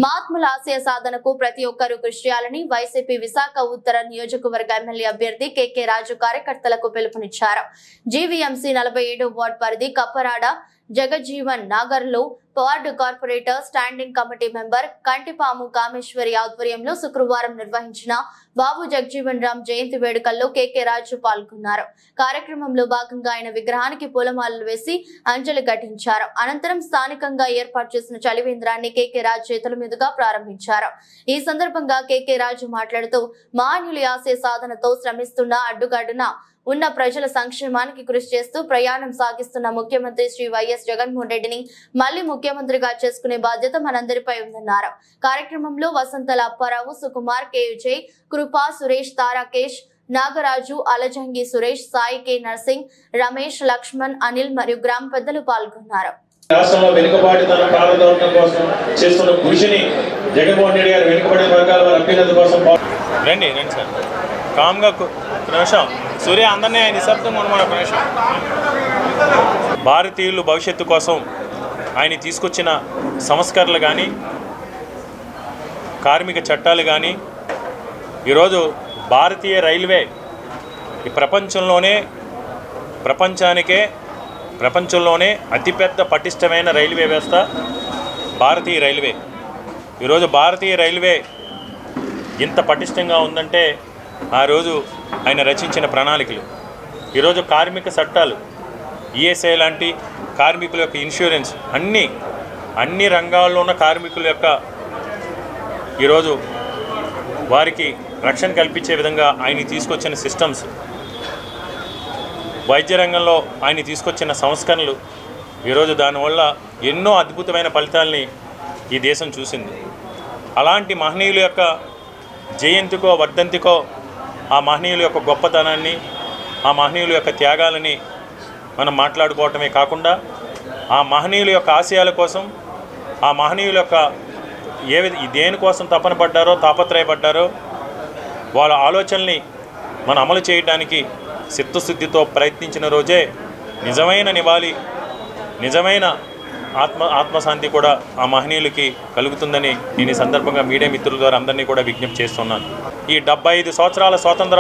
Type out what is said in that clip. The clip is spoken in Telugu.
మహాత్ముల ఆశయ సాధనకు ప్రతి ఒక్కరూ కృషి చేయాలని వైసీపీ విశాఖ ఉత్తర నియోజకవర్గ ఎమ్మెల్యే అభ్యర్థి కేకే రాజు కార్యకర్తలకు పిలుపునిచ్చారు. జీవీఎంసీ 47 వార్డు పరిధి కప్పరాడ జగజ్జీవన్ నగర్ లో ward corporator standing committee member Kantipamu Kameswari ఆధ్వర్యంలో శుక్రవారం నిర్వహించిన బాబు జగజీవన్ రామ్ జయంతి వేడుకల్లో కేకే రాజు పాల్గొన్నారు. కార్యక్రమంలో భాగంగా ఆయన విగ్రహానికి పూలమాలలు వేసి అంజలి ఘటించారు. అనంతరం స్థానికంగా ఏర్పాటు చేసిన చలివేంద్రాన్ని కేకే రాజు చేతుల మీదుగా ప్రారంభించారు. ఈ సందర్భంగా కేకే రాజు మాట్లాడుతూ మహనీయుల ఆశయ సాధనతో శ్రమిస్తున్న అడ్డుగాడున ఉన్న ప్రజల సంక్షేమానికి కృషి చేస్తూ ప్రయాణం సాగిస్తున్న ముఖ్యమంత్రి శ్రీ వైఎస్ జగన్మోహన్ రెడ్డిని మళ్లీ ముఖ్యమంత్రిగా చేసుకునే బాధ్యత మనందరిపై ఉందన్నారు. కార్యక్రమంలో వసంతల అప్పారావు, సుకుమార్, కే విజయ్, కృపా, సురేష్, తారాకేష్, నాగరాజు, అలజంగి సురేష్, సాయి, కే నర్సింగ్, రమేష్, లక్ష్మణ్, అనిల్ మరియు గ్రామ పెద్దలు పాల్గొన్నారు. రాష్ట్రంలో వెనుకబాటుతనం ప్రారంభం కోసం చేస్తున్న కృషిని జగన్మోహన్ రెడ్డి గారు వెనుకబడిన వర్గాల వారి అభ్యున్నతి కోసం రండి సార్ కామ్గా నిమిషం సూర్య అందరినీ నిశ్శబ్దం మన నిమిషం. భారతీయులు భవిష్యత్తు కోసం ఆయన తీసుకొచ్చిన సంస్కరణలు కానీ కార్మిక చట్టాలు కానీ ఈరోజు భారతీయ రైల్వే ఈ ప్రపంచంలోనే అతిపెద్ద పటిష్టమైన రైల్వే వ్యవస్థ భారతీయ రైల్వే. ఈరోజు భారతీయ రైల్వే ఇంత పటిష్టంగా ఉందంటే ఆ రోజు ఆయన రచించిన ప్రణాళికలు. ఈరోజు కార్మిక చట్టాలు, ఈఎస్ఐ లాంటి కార్మికుల యొక్క ఇన్సూరెన్స్ అన్ని రంగాల్లో ఉన్న కార్మికుల యొక్క ఈరోజు వారికి రక్షణ కల్పించే విధంగా ఆయన తీసుకొచ్చిన సిస్టమ్స్, వైద్య రంగంలో ఆయన తీసుకొచ్చిన సంస్కరణలు ఈరోజు దానివల్ల ఎన్నో అద్భుతమైన ఫలితాలని ఈ దేశం చూసింది. అలాంటి మహనీయుల యొక్క జయంతికో వర్ధంతికో ఆ మహనీయుల యొక్క గొప్పతనాన్ని, ఆ మహనీయుల యొక్క త్యాగాలని మనం మాట్లాడుకోవటమే కాకుండా ఆ మహనీయుల యొక్క ఆశయాల కోసం, ఆ మహనీయుల యొక్క దేనికోసం తపన పడ్డారో తాపత్రయపడ్డారో వాళ్ళ ఆలోచనల్ని మనం అమలు చేయడానికి చిత్తశుద్ధితో ప్రయత్నించిన రోజే నిజమైన నివాళి, నిజమైన ఆత్మశాంతి కూడా ఆ మహనీయులకి కలుగుతుందని నేను ఈ సందర్భంగా మీడియా మిత్రుల ద్వారా అందరినీ కూడా విజ్ఞప్తి చేస్తున్నాను. ఈ 75 సంవత్సరాల స్వాతంత్ర